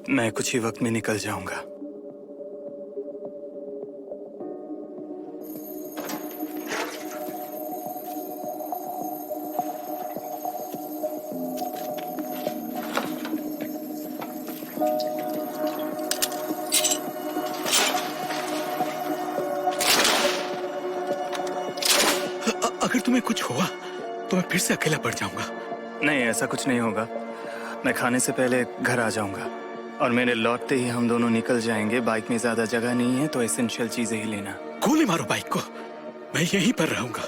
मैं कुछ ही वक्त में निकल जाऊंगा। अगर तुम्हें कुछ हुआ तो मैं फिर से अकेला पड़ जाऊंगा। नहीं, ऐसा कुछ नहीं होगा। मैं खाने से पहले घर आ जाऊंगा और मेरे लौटते ही हम दोनों निकल जाएंगे। बाइक में ज्यादा जगह नहीं है तो एसेंशियल चीजें ही लेना। गोली मारो बाइक को, मैं यहीं पर रहूंगा।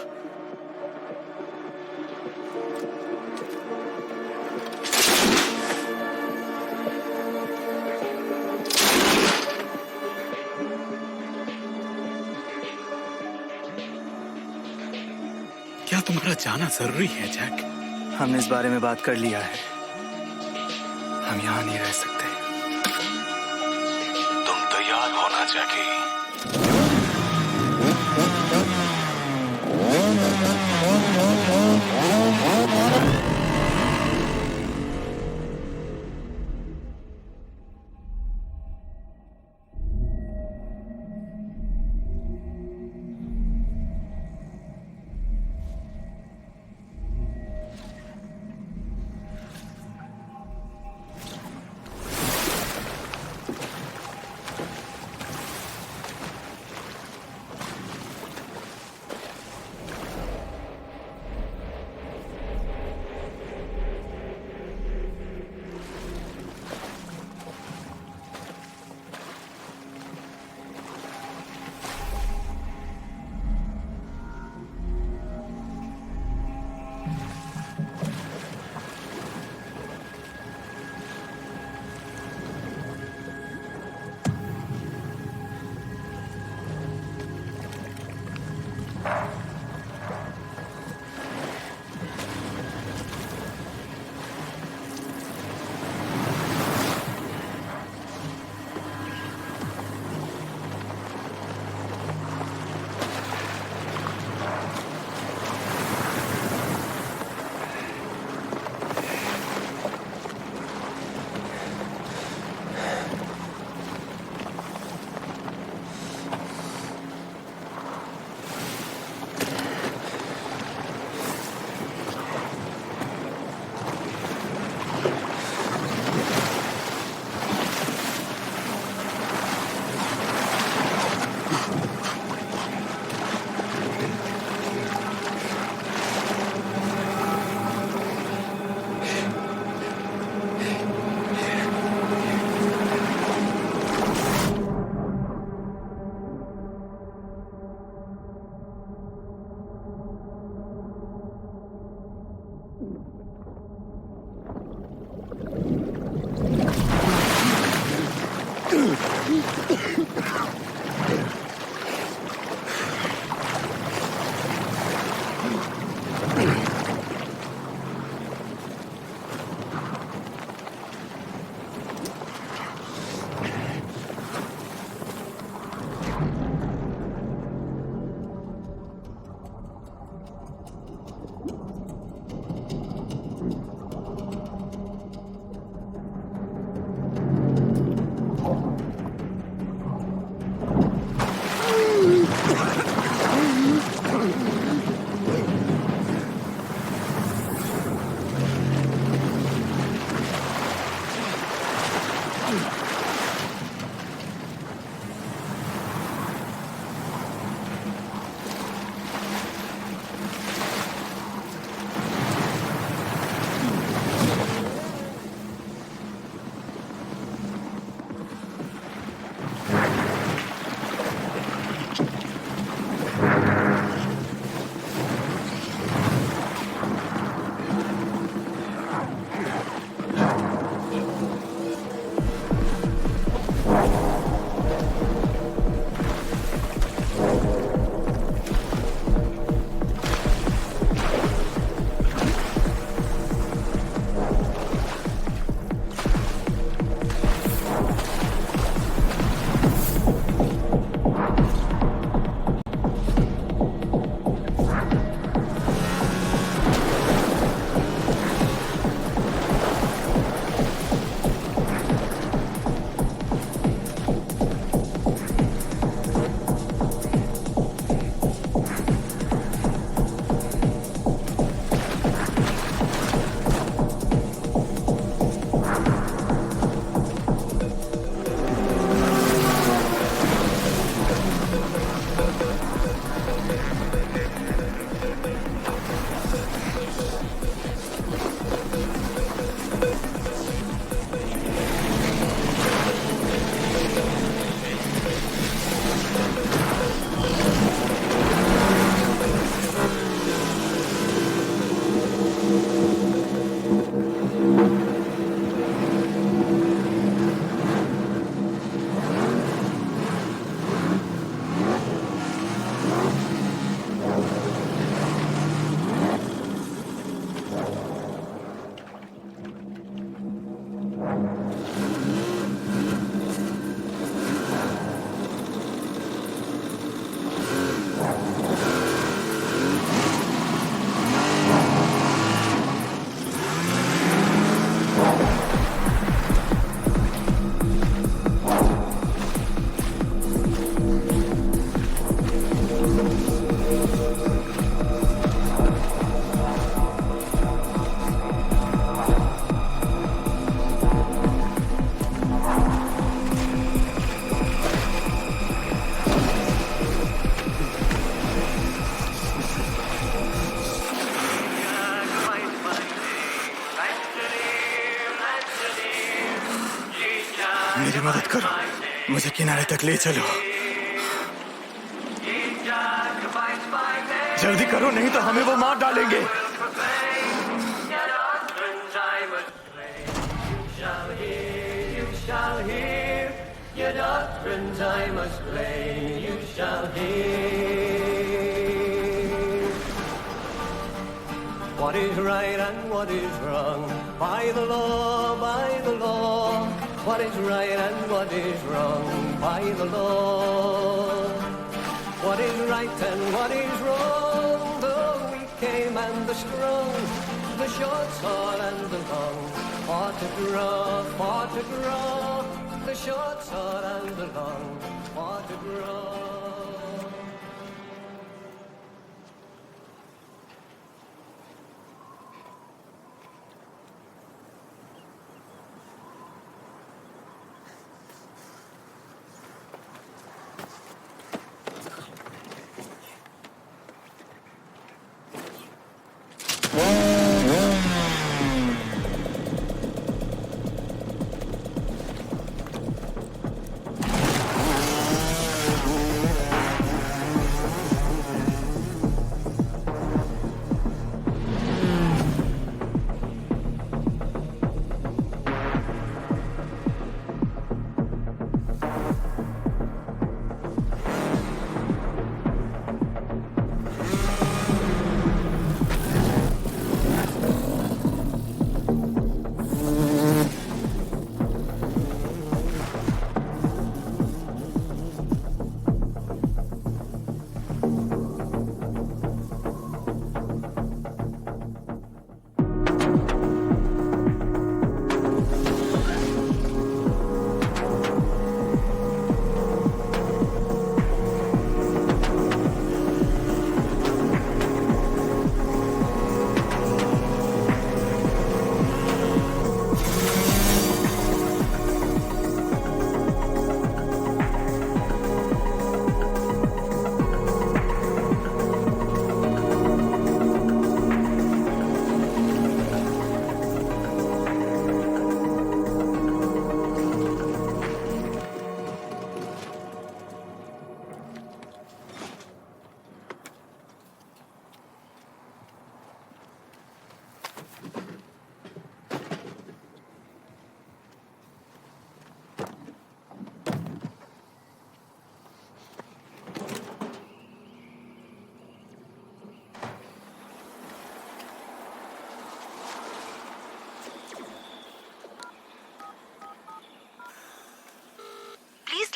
क्या तुम्हारा जाना जरूरी है जैक? हमने इस बारे में बात कर लिया है। हम यहाँ नहीं रह सकते। तुम तैयार होना जैकी। मेरी मदद करो, मुझे किनारे तक ले चलो। जल्दी करो, नहीं तो हमें वो मार डालेंगे। Your doctrines I must play, you shall hear. What is right and what is wrong, by the law, by the law. What is right and what is wrong, by the law. What is right and what is wrong, the weak came and the strong, the short sword and the long, fought to draw, fought to draw. The short sword and the long, fought to draw.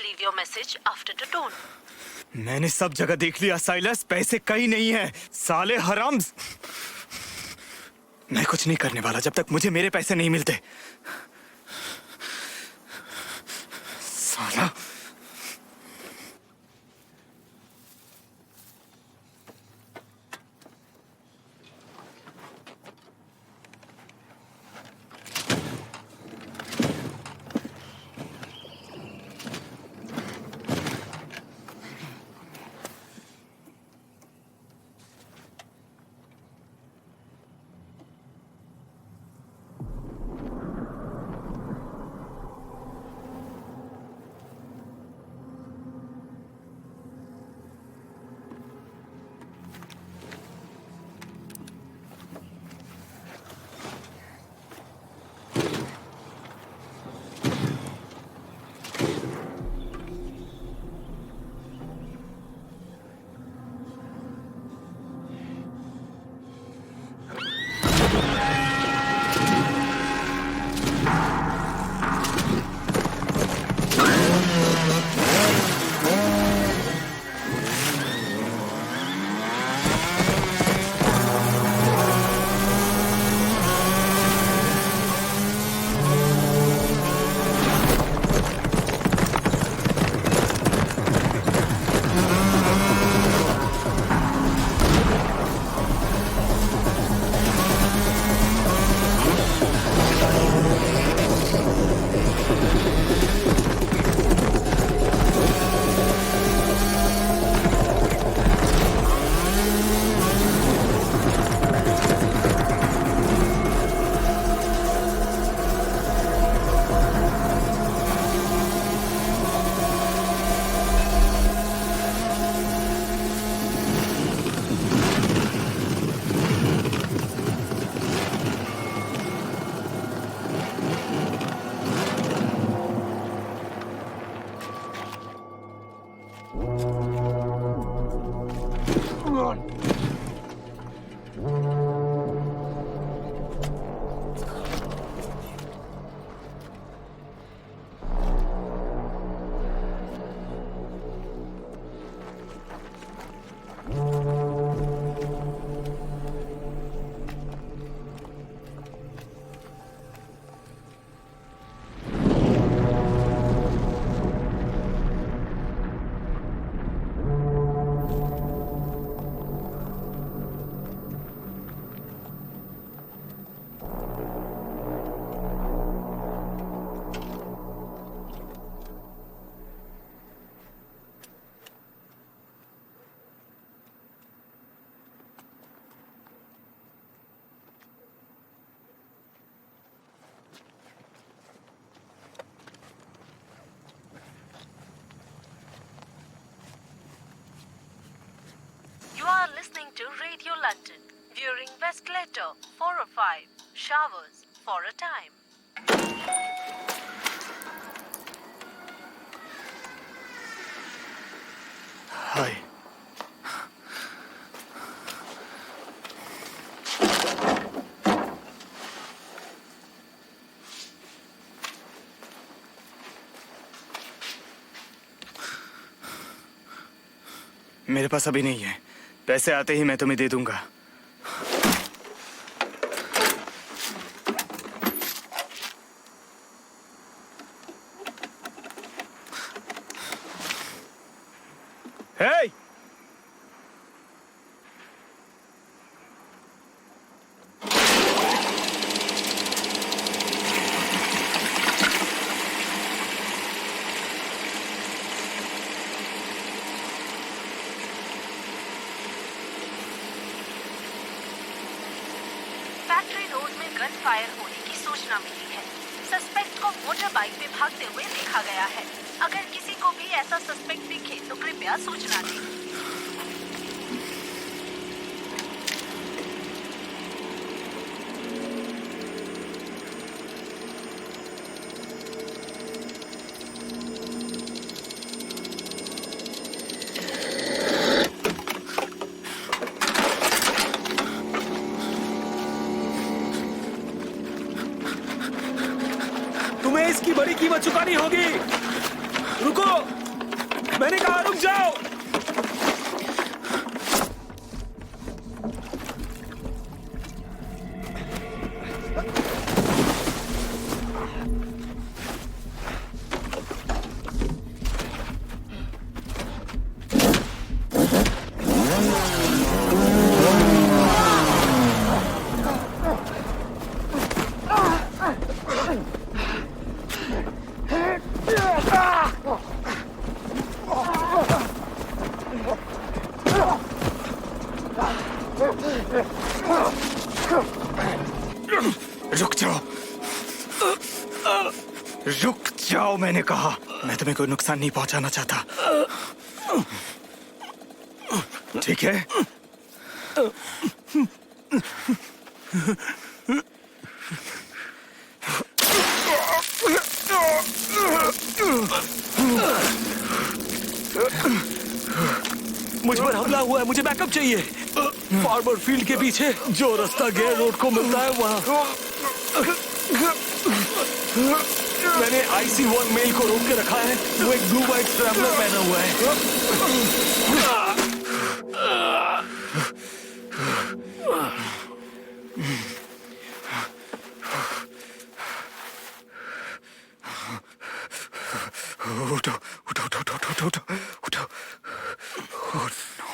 Leave your message after the tone. मैंने सब जगह देख लिया Silas, पैसे कहीं नहीं है। साले हराम, मैं कुछ नहीं करने वाला जब तक मुझे मेरे पैसे नहीं मिलते। साला granted. Viewing West letter 405. Showers for a time. हाय। मेरे पास अभी नहीं है, पैसे आते ही मैं तुम्हें दे दूंगा। Hey! फैक्ट्री रोड में गन फायर होने की सूचना मिली है। सस्पेक्ट को मोटर बाइक पे भागते हुए देखा गया है। अगर किसी को भी ऐसा सस्पेक्ट दिखे तो कृपया सूचना दें। तुम्हें इसकी बड़ी कीमत चुकानी होगी। रुको, मैंने कहा रुक जाओ। रुक जाओ, रुक जाओ, मैंने कहा। मैं तुम्हें कोई नुकसान नहीं पहुंचाना चाहता, ठीक है? मुझ पर हमला हुआ है, मुझे बैकअप चाहिए। फार्मर फील्ड के पीछे जो रास्ता गेयर रोड को मिलता है वहाँ। मैंने IC1 मेल को रोक के रखा है। वो एक ब्लू वाइट ट्रैवलर पहना हुआ है। उठो, उठो, उठो, उठो, उठो, उठो, उठो। Oh, no.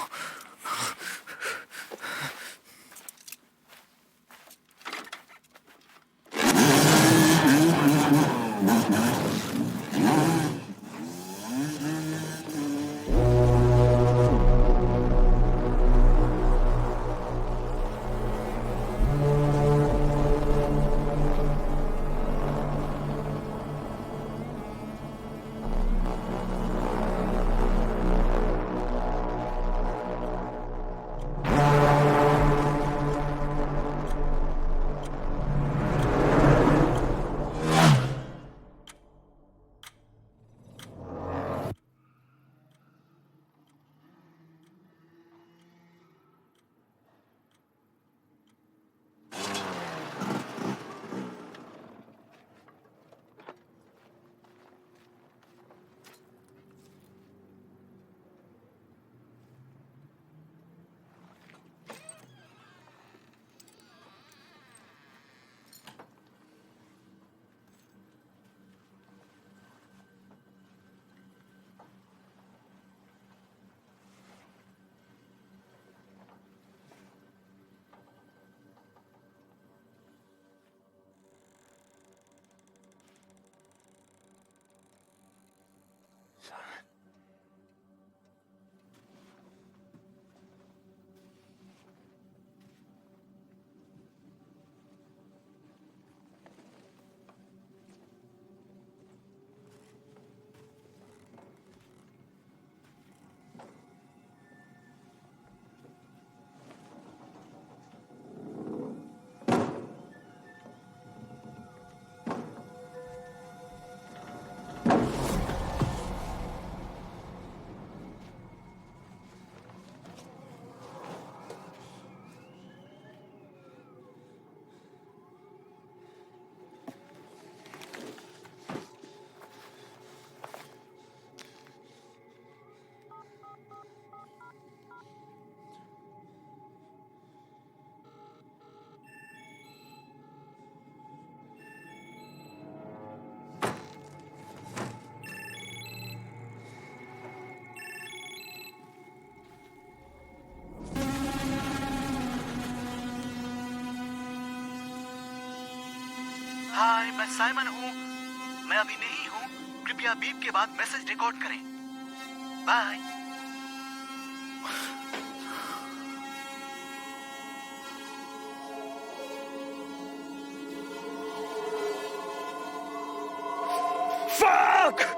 मैं साइमन हूँ। मैं अभी नहीं हूँ। कृपया बीप के बाद मैसेज रिकॉर्ड करें। बाय। Fuck!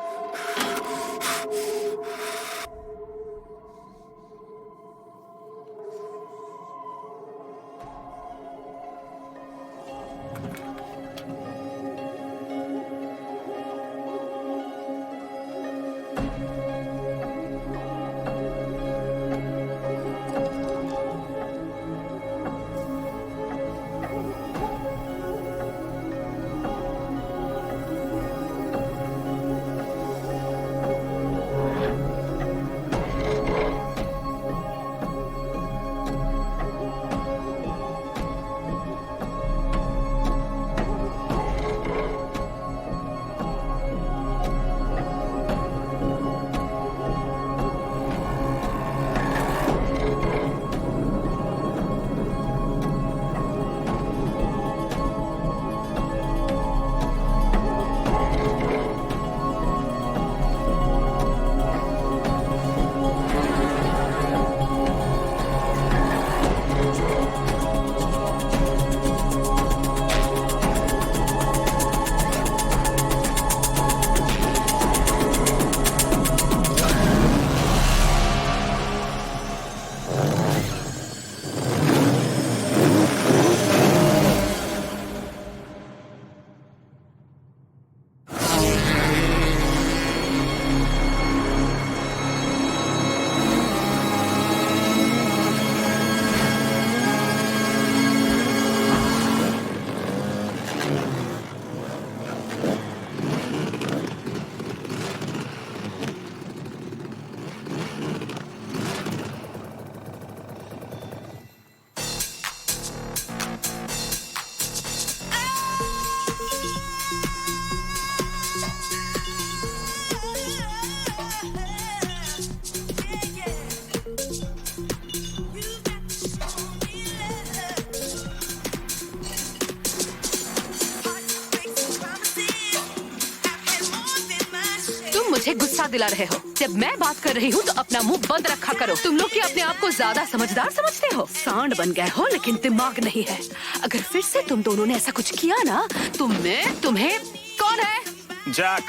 मुझे गुस्सा दिला रहे हो। जब मैं बात कर रही हूँ तो अपना मुंह बंद रखा करो। तुम लोग क्या अपने आप को ज्यादा समझदार समझते हो? सांड बन गए हो लेकिन दिमाग नहीं है। अगर फिर से तुम दोनों ने ऐसा कुछ किया ना तो मैं तुम्हें... कौन है? जैक।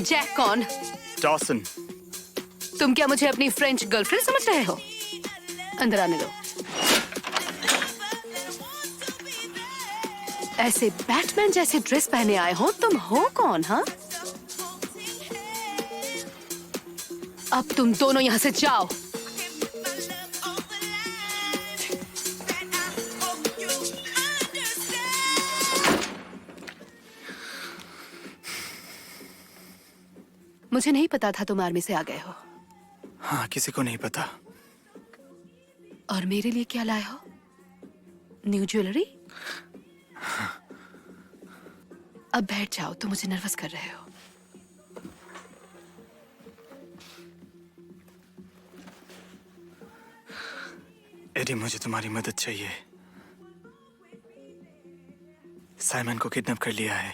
जैक कौन? डॉसन। तुम क्या मुझे अपनी फ्रेंच गर्लफ्रेंड समझ रहे हो? अंदर आने दो। ऐसे बैटमैन जैसे ड्रेस पहने आए हो, तुम हो कौन? हाँ, अब तुम दोनों यहाँ से जाओ। मुझे नहीं पता था तुम आर्मी से आ गए हो। हाँ, किसी को नहीं पता। और मेरे लिए क्या लाए हो? New jewellery? अब बैठ जाओ, तुम मुझे नर्वस कर रहे हो। एडी, मुझे तुम्हारी मदद चाहिए। साइमन को किडनैप कर लिया है।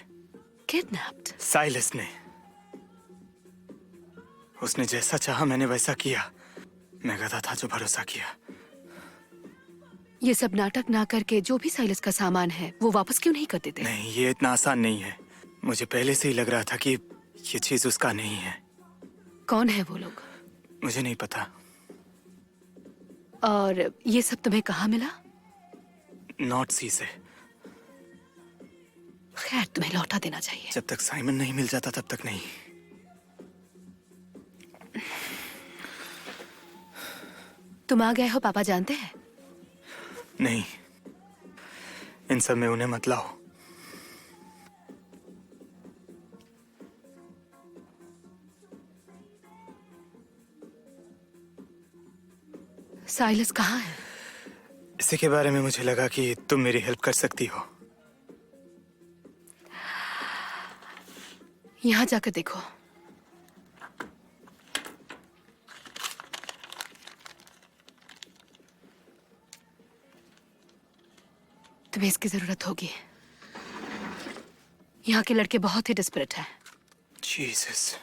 किडनैप्ड? साइलस ने। उसने जैसा चाहा मैंने वैसा किया। मैं गधा था जो भरोसा किया। ये सब नाटक ना करके जो भी साइलस का सामान है वो वापस क्यों नहीं कर देते? नहीं, ये इतना आसान नहीं है। मुझे पहले से ही लग रहा था कि ये चीज उसका नहीं है। कौन है वो लोग? मुझे नहीं पता। और ये सब तुम्हें कहाँ मिला? नॉर्थ सी से। खैर, तुम्हें लौटा देना चाहिए। जब तक साइमन नहीं मिल जाता तब तक नहीं। तुम आ गए हो, पापा जानते हैं? नहीं, इन सब में उन्हें मत लाओ। साइलस कहाँ है? इसी के बारे में मुझे लगा कि तुम मेरी हेल्प कर सकती हो। यहाँ जाकर देखो। तुम्हें इसकी जरूरत होगी। यहाँ के लड़के बहुत ही डिस्परेट हैं। जीसस।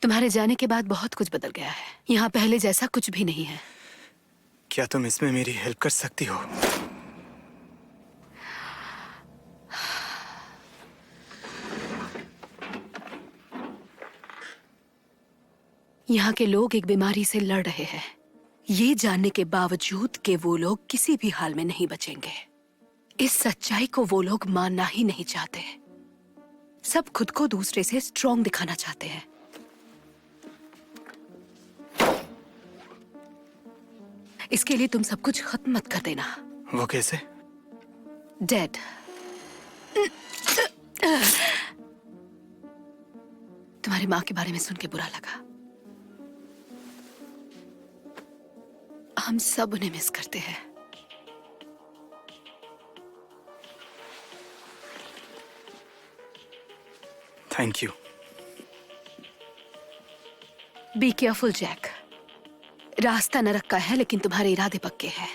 तुम्हारे जाने के बाद बहुत कुछ बदल गया है। यहाँ पहले जैसा कुछ भी नहीं है। क्या तुम इसमें मेरी हेल्प कर सकती हो? यहाँ के लोग एक बीमारी से लड़ रहे हैं, ये जानने के बावजूद कि वो लोग किसी भी हाल में नहीं बचेंगे। इस सच्चाई को वो लोग मानना ही नहीं चाहते। सब खुद को दूसरे से स्ट्रॉन्ग दिखाना चाहते हैं। इसके लिए तुम सब कुछ खत्म मत कर देना। वो कैसे? डेड। तुम्हारी माँ के बारे में सुन के बुरा लगा। हम सब उन्हें मिस करते हैं। Thank you. Be careful Jack. रास्ता नरक का है लेकिन तुम्हारे इरादे पक्के हैं।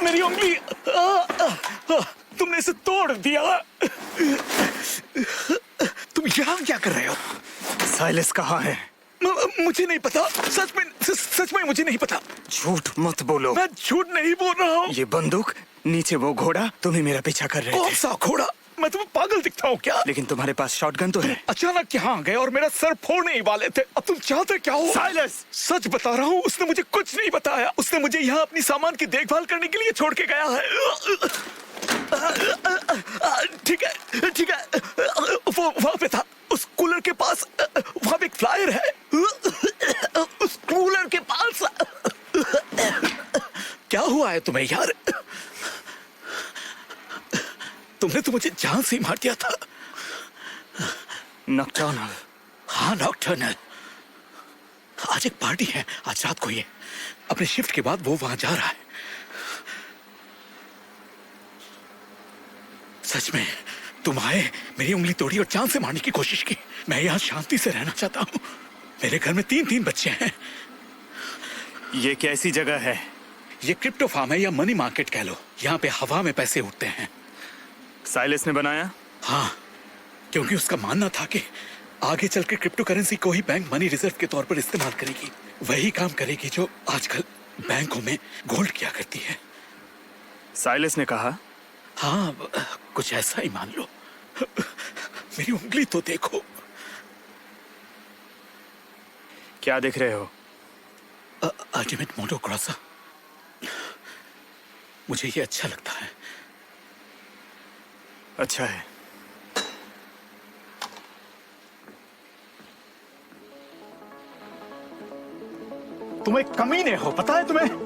मेरी उंगली! तुमने इसे तोड़ दिया। तुम यहाँ क्या कर रहे हो? साइलस कहाँ है? मुझे नहीं पता। सच में मुझे नहीं पता। झूठ मत बोलो। मैं झूठ नहीं बोल रहा हूँ। ये बंदूक, नीचे वो घोड़ा, तुम्हें मेरा पीछा कर रहे कौन थे। सा घोड़ा? मैं तुम्हें पागल दिखता हूँ क्या? लेकिन तुम्हारे पास शॉटगन तो है। अचानक यहाँ गए और मेरा सर फोड़ने ही वाले थे। अब तुम चाहते क्या हो? साइलस! सच बता रहा हूँ, उसने मुझे कुछ नहीं बताया। उसने मुझे यहाँ अपनी सामान की देखभाल करने के लिए छोड़ के गया है। ठीक है। वो वहाँ पे था, उस कूलर के पास। वहाँ पे एक फ्लायर है। उस कूलर के पास। क्या हुआ है तुम्हें यार? तुमने तो मुझे जान से मार दिया था। नॉकटर्नल। हाँ, नॉकटर्नल। आज एक पार्टी है, आज रात को ही। अपने शिफ्ट के बाद वो वहां जा रहा है। सच में तुम आए, मेरी उंगली तोड़ी और जान से मारने की कोशिश की। मैं यहाँ शांति से रहना चाहता हूँ। मेरे घर में 3 बच्चे हैं। ये कैसी जगह है? ये क्रिप्टो फार्म है या मनी मार्केट कह लो। यहाँ पे हवा में पैसे उठते हैं। साइलस ने बनाया? हाँ, क्योंकि उसका मानना था कि आगे चल के क्रिप्टो करेंसी को ही बैंक मनी रिजर्व के तौर पर इस्तेमाल करेगी। वही काम करेगी जो आजकल बैंकों में गोल्ड किया करती है। साइलस ने कहा? हाँ, कुछ ऐसा ही मान लो। मेरी उंगली तो देखो। क्या देख रहे हो? Ultimate motocross. मुझे ये अच्छा लगता है। अच्छा है। तुम एक कमीने हो, पता है तुम्हें?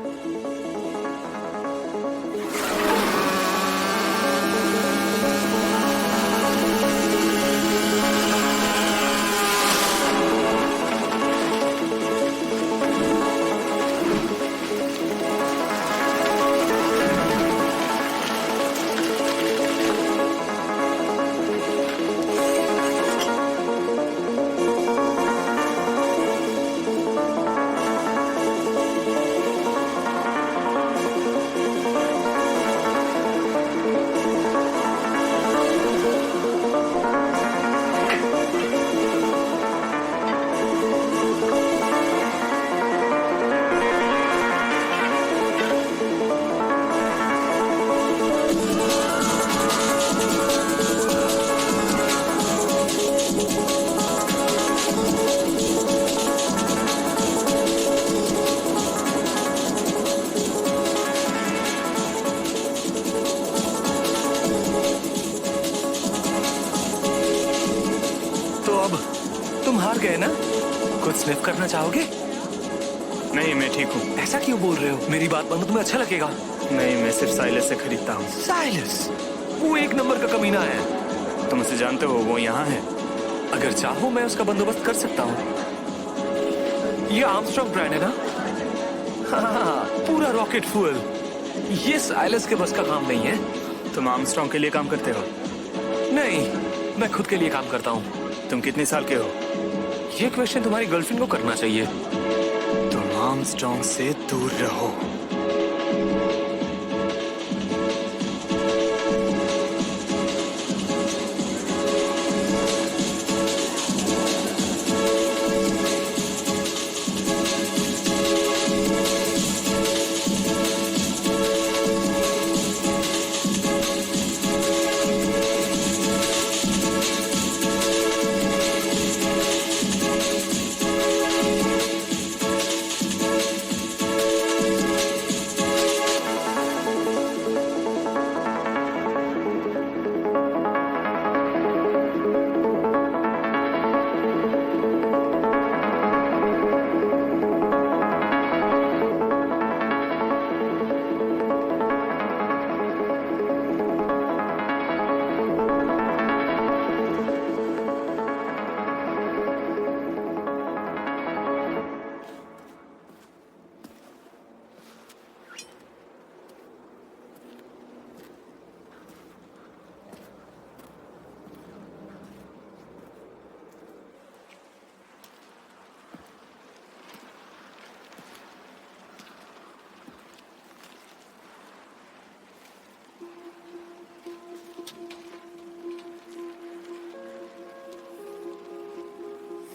हार गए ना? कुछ स्निफ करना चाहोगे? नहीं, मैं ठीक हूँ। ऐसा क्यों बोल रहे हो? मेरी बात मानो, तुम्हें अच्छा लगेगा। नहीं, मैं सिर्फ साइलस से खरीदता हूँ। साइलस, वो एक नंबर का कमीना है। तुम उसे जानते हो, वो यहाँ है। अगर चाहो मैं उसका बंदोबस्त कर सकता हूँ। ये आर्मस्ट्रॉन्ग ब्रांड है ना? हाँ, पूरा रॉकेट फ्यूल। ये साइलस के बस का काम नहीं है। तुम आर्मस्ट्रॉन्ग के लिए काम करते हो? नहीं, मैं खुद के लिए काम करता हूँ। तुम कितने साल के हो? ये क्वेश्चन तुम्हारी गर्लफ्रेंड को करना चाहिए। तुम आर्मस्ट्रॉन्ग से दूर रहो।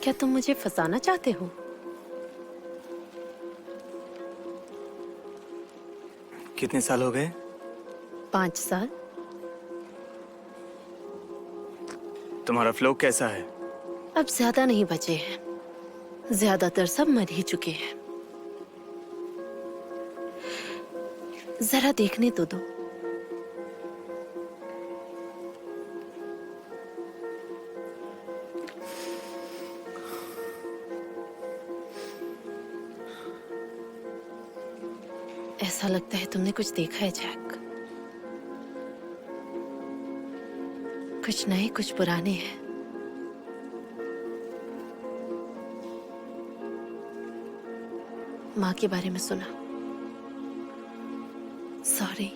क्या तुम मुझे फंसाना चाहते हो? कितने साल हो गए? 5 साल। तुम्हारा फ्लो कैसा है? अब ज्यादा नहीं बचे हैं, ज्यादातर सब मर ही चुके हैं। जरा देखने तो दो। ऐसा लगता है तुमने कुछ देखा है जैक। कुछ नए कुछ पुराने हैं। माँ के बारे में सुना। सॉरी।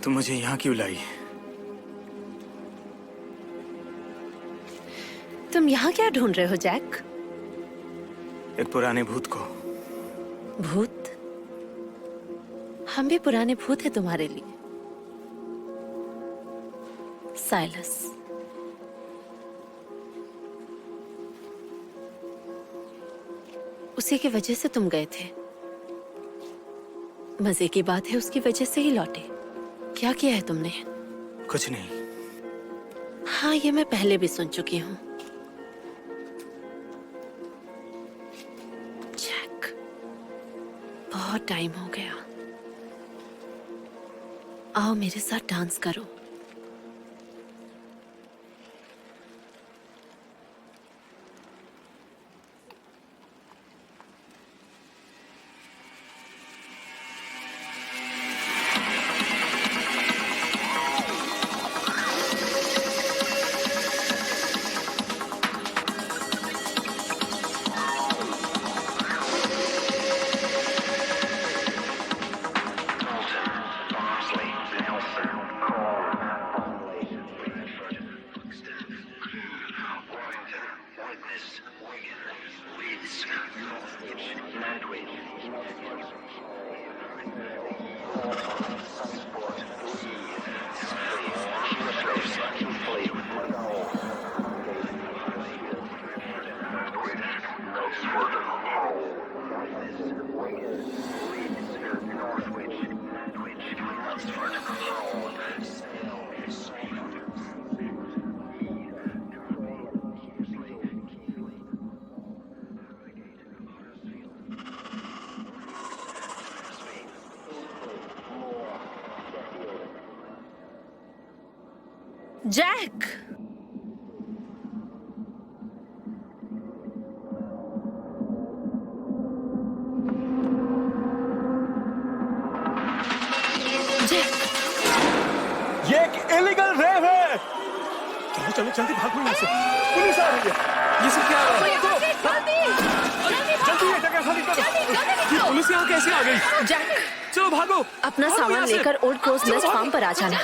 तुम मुझे यहाँ क्यों लाई? तुम यहाँ क्या ढूंढ रहे हो जैक? एक पुराने भूत को। भूत? हम भी पुराने भूत हैं तुम्हारे लिए। साइलस, उसी की वजह से तुम गए थे। मजे की बात है, उसकी वजह से ही लौटे। क्या किया है तुमने? कुछ नहीं। हाँ, ये मैं पहले भी सुन चुकी हूँ। जैक, बहुत टाइम हो गया। आओ मेरे साथ डांस करो। जैक, ये एक इलीगल रेव है। चलो चलो जल्दी भागो यहाँ से, पुलिस आ रही है। ये सब क्या हो रहा है? जल्दी ये जगह खाली करो। ये पुलिस यहाँ कैसे आ गई? जैक, चलो भागो। अपना भागो सामान यहाँ से। लेकर ओल्ड क्रॉस नेस्ट फार्म पर आ जाना।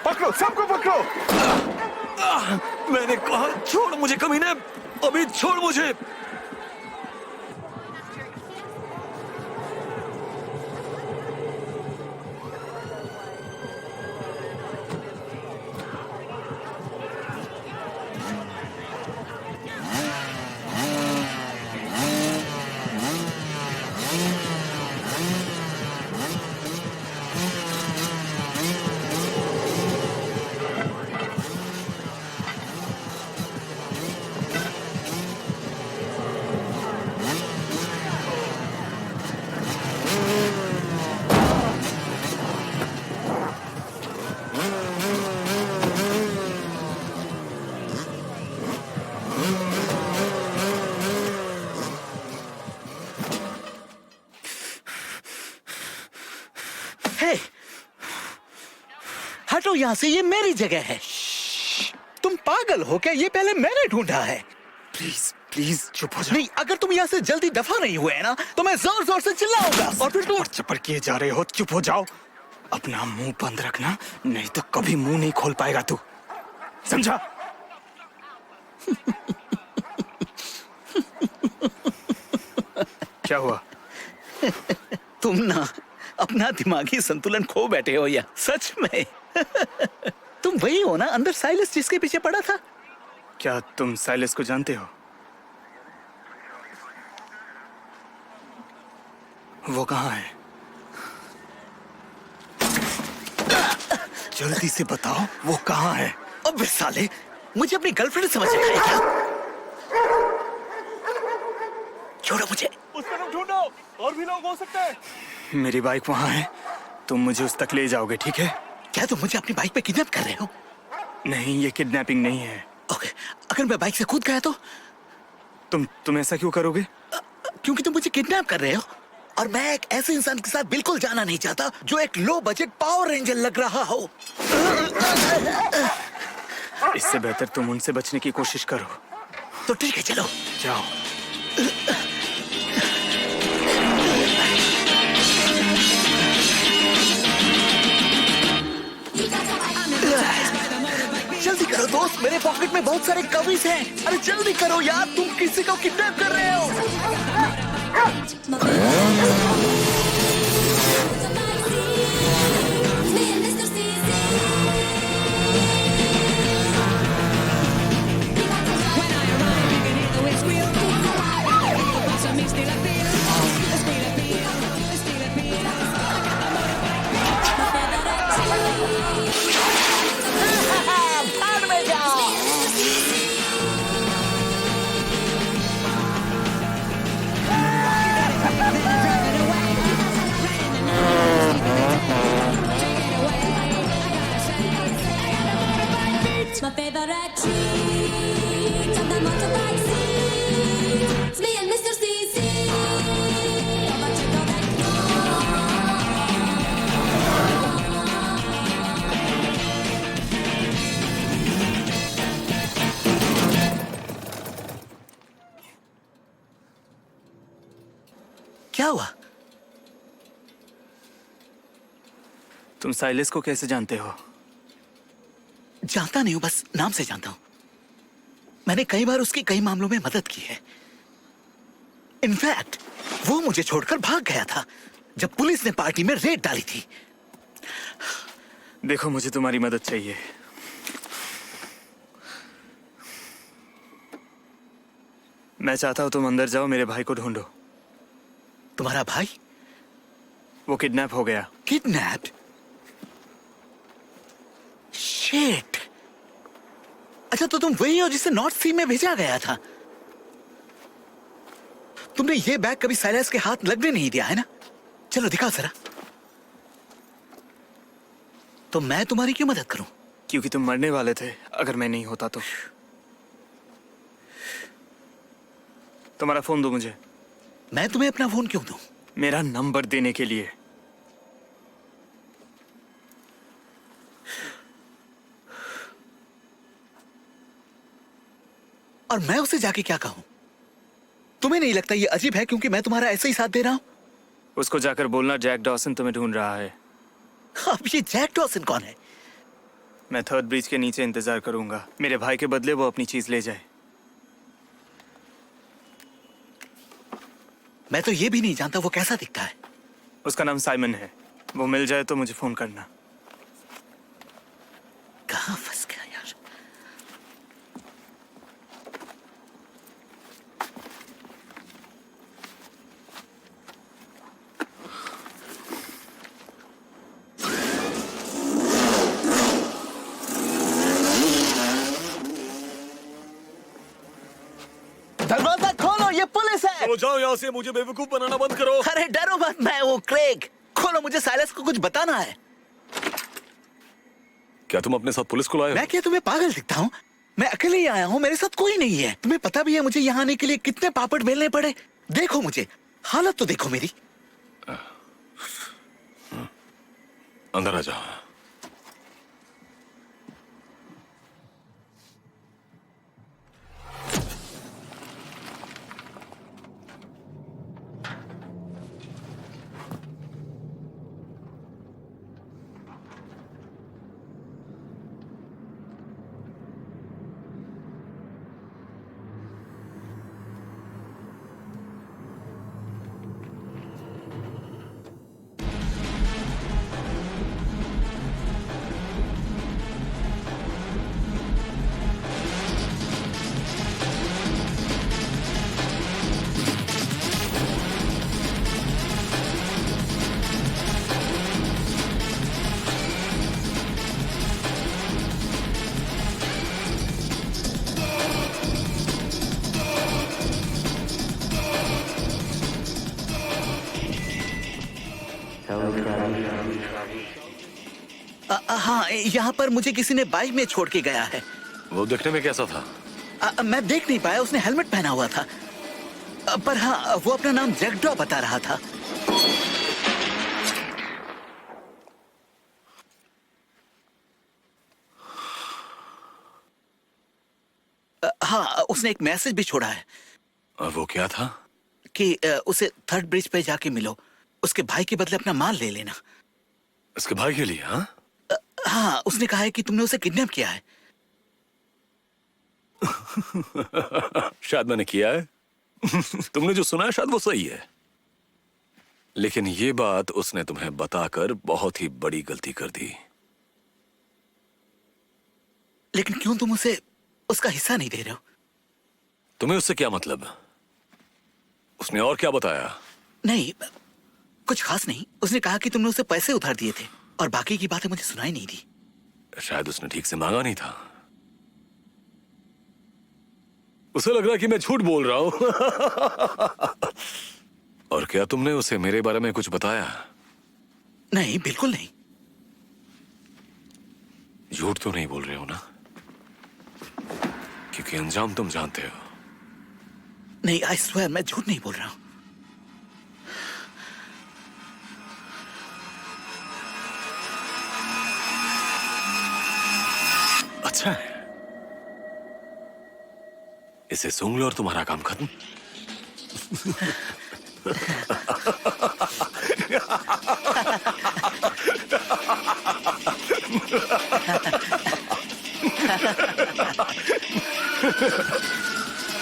पकड़ो, सबको पकड़ो। मैंने कहा छोड़ मुझे कमीने, अभी छोड़ मुझे। हे, हटो यहाँ से, ये मेरी जगह है। तुम पागल हो क्या? ये पहले मैंने ढूंढा है। प्लीज प्लीज चुप हो जाओ। नहीं, अगर तुम यहाँ से जल्दी दफा नहीं हुए ना तो मैं जोर जोर से चिल्लाऊंगा और फिर तुम चपर किए जा रहे हो, चुप हो जाओ। अपना मुंह बंद रखना, नहीं तो कभी मुंह नहीं खोल पाएगा तू, समझा? क्या हुआ? तुम ना अपना दिमागी संतुलन खो बैठे हो या सच में? तुम वही हो ना अंदर साइलस जिसके पीछे पड़ा था? क्या तुम साइलस को जानते हो? वो कहाँ है? जल्दी से बताओ, वो कहाँ है? अबे साले, मुझे अपनी गर्लफ्रेंड समझ रहा है क्या? छोड़ो मुझे। उस तरफ ढूंढो, और भी लोग हो सकते हैं। मेरी बाइक वहाँ है, तुम मुझे उस तक ले जाओगे, ठीक है? क्या तुम मुझे अपनी बाइक पे किडनैप कर रहे हो? नहीं, ये किडनैपिंग नहीं है। ओके, अगर मैं बाइक से कूद गया तो? तुम ऐसा क्यों करोगे? क्योंकि तुम मुझे किडनैप कर रहे हो और मैं एक ऐसे इंसान के साथ बिल्कुल जाना नहीं चाहता जो एक लो बजट पावर रेंजर लग रहा हो। इससे बेहतर तुम उनसे बचने की कोशिश करो। तो ठीक है, चलो जाओ। जल्दी करो दोस्त, मेरे पॉकेट में बहुत सारे कवीज हैं। अरे जल्दी करो यार, तुम किसी को किडनैप कर रहे हो। My favorite treat on the motorbike seat. It's me and Mr. CC. But you know that क्या हुआ? तुम साइलेस को कैसे जानते हो? जानता नहीं हूं, बस नाम से जानता हूं। मैंने कई बार उसकी कई मामलों में मदद की है। इनफैक्ट वो मुझे छोड़कर भाग गया था जब पुलिस ने पार्टी में रेड डाली थी। देखो, मुझे तुम्हारी मदद चाहिए। मैं चाहता हूं तुम अंदर जाओ, मेरे भाई को ढूंढो। तुम्हारा भाई? वो किडनैप हो गया। किडनैप्ड? शिट। अच्छा, तो तुम वही हो जिसे नॉर्थ सी में भेजा गया था? तुमने ये बैग कभी साइलेस के हाथ लगने नहीं दिया है ना? चलो दिखाओ जरा। तो मैं तुम्हारी क्यों मदद करूं? क्योंकि तुम मरने वाले थे अगर मैं नहीं होता तो। तुम्हारा फोन दो मुझे। मैं तुम्हें अपना फोन क्यों दूं? मेरा नंबर देने के लिए। और मैं उसे जाके क्या कहूं? तुम्हें नहीं लगता ये अजीब है क्योंकि मैं तुम्हारा ऐसे ही साथ दे रहा हूं? उसको जाकर बोलना जैक डॉसन तुम्हें ढूंढ रहा है। अब ये जैक डॉसन कौन है? मैं थर्ड ब्रिज के नीचे इंतजार करूंगा। मेरे भाई के बदले वो अपनी चीज ले जाए। मैं तो ये भी नहीं जानता वो कैसा दिखता है। उसका नाम साइमन है। वो मिल जाए तो मुझे फोन करना। कहां फंस गया यार? दरवाजा खोलो, ये पुलिस है। चलो जाओ यहाँ से, मुझे बेवकूफ बनाना बंद करो। अरे डरो मत, मैं वो क्रेग। खोलो, मुझे साइलेस को कुछ बताना है। क्या तुम अपने साथ पुलिस को लाए हो? मैं क्या तुम्हें पागल दिखता हूँ? मैं अकेले ही आया हूँ, मेरे साथ कोई नहीं है। तुम्हें पता भी है मुझे यहाँ आने के लिए कितने पापड़ बेलने पड़े। देखो मुझे, हालत तो देखो मेरी। अंदर आ जाओ। हाँ, यहाँ पर मुझे किसी ने बाइक में छोड़ के गया है। वो देखने में कैसा था? मैं देख नहीं पाया, उसने हेलमेट पहना हुआ था। पर हाँ, वो अपना नाम जैक डॉ बता रहा था। हाँ, उसने एक मैसेज भी छोड़ा है। और वो क्या था? कि उसे थर्ड ब्रिज पे जाके मिलो, उसके भाई के बदले अपना माल ले लेना। इसके भाई के लिए? हाँ हाँ, उसने कहा है कि तुमने उसे किडनैप किया है। शायद मैंने किया है। तुमने जो सुना है शायद वो सही है, लेकिन ये बात उसने तुम्हें बताकर बहुत ही बड़ी गलती कर दी। लेकिन क्यों तुम उसे उसका हिस्सा नहीं दे रहे हो? तुम्हें उससे क्या मतलब? उसने और क्या बताया? नहीं, कुछ खास नहीं। उसने कहा कि तुमने उसे पैसे उधार दिए थे और बाकी की बातें मुझे सुनाई नहीं दी। शायद उसने ठीक से मांगा नहीं था। उसे लग रहा है कि मैं झूठ बोल रहा हूं। और क्या तुमने उसे मेरे बारे में कुछ बताया? नहीं, बिल्कुल नहीं। झूठ तो नहीं बोल रहे हो ना? क्योंकि अंजाम तुम जानते हो। नहीं, आई स्वेयर मैं झूठ नहीं बोल रहा हूं। अच्छा है, इसे सूंघ लो और तुम्हारा काम खत्म।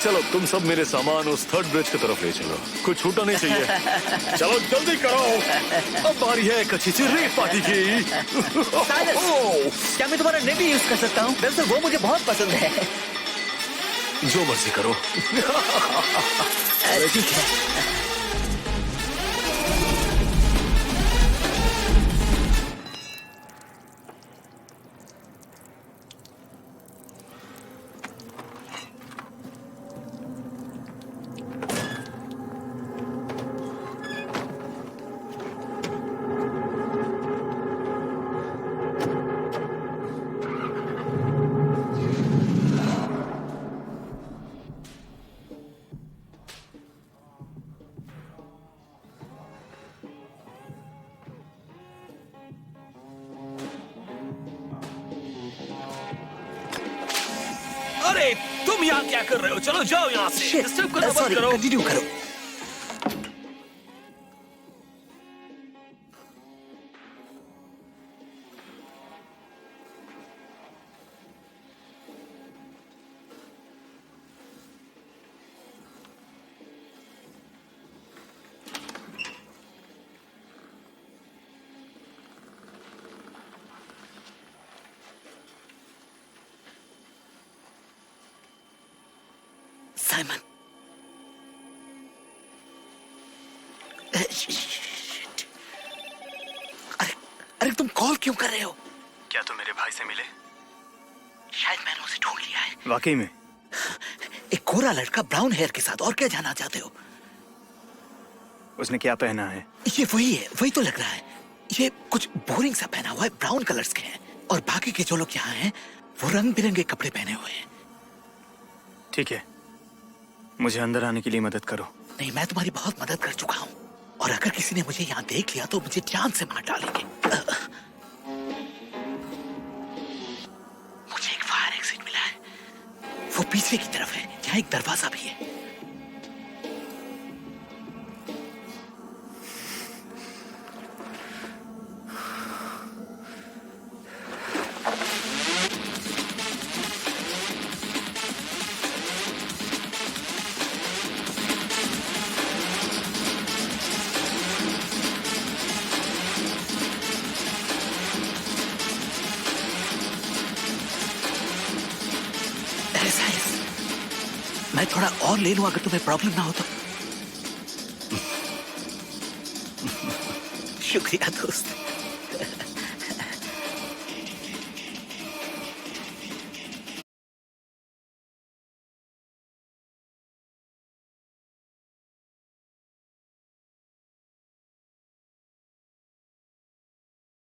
चलो तुम सब मेरे सामान उस थर्ड ब्रिज की तरफ ले चलो, कुछ छूटा नहीं चाहिए। चलो जल्दी करो, अब बारी है एक अच्छी सी रेत पार्टी की। क्या मैं तुम्हारा नेवी यूज कर सकता हूँ? दरअसल वो मुझे बहुत पसंद है। जो मर्जी करो। ठीक है। अरे तुम यहाँ क्या कर रहे हो? चलो जाओ यहाँ से, डिस्टर्ब करना बंद करो। कंटिन्यू करो। साइमन, अरे तुम कॉल क्यों कर रहे हो? क्या तुम मेरे भाई से मिले? शायद मैंने उसे ढूंढ लिया है। वाकई में? एक गोरा लड़का ब्राउन हेयर के साथ, और क्या जानना चाहते हो? उसने क्या पहना है? ये वही है, वही तो लग रहा है। ये कुछ बोरिंग सा पहना हुआ है, ब्राउन कलर्स के हैं, और बाकी के जो लोग यहाँ हैं वो रंग बिरंगे कपड़े पहने हुए हैं। ठीक है, मुझे अंदर आने के लिए मदद करो। नहीं, मैं तुम्हारी बहुत मदद कर चुका हूँ, और अगर किसी ने मुझे यहाँ देख लिया तो मुझे जान से मार डालेंगे। मुझे एक फायर एग्जिट मिला है, वो पीछे की तरफ है, यहाँ एक दरवाजा भी है। मैं थोड़ा और ले लूं अगर तुम्हें प्रॉब्लम ना हो तो। शुक्रिया दोस्त।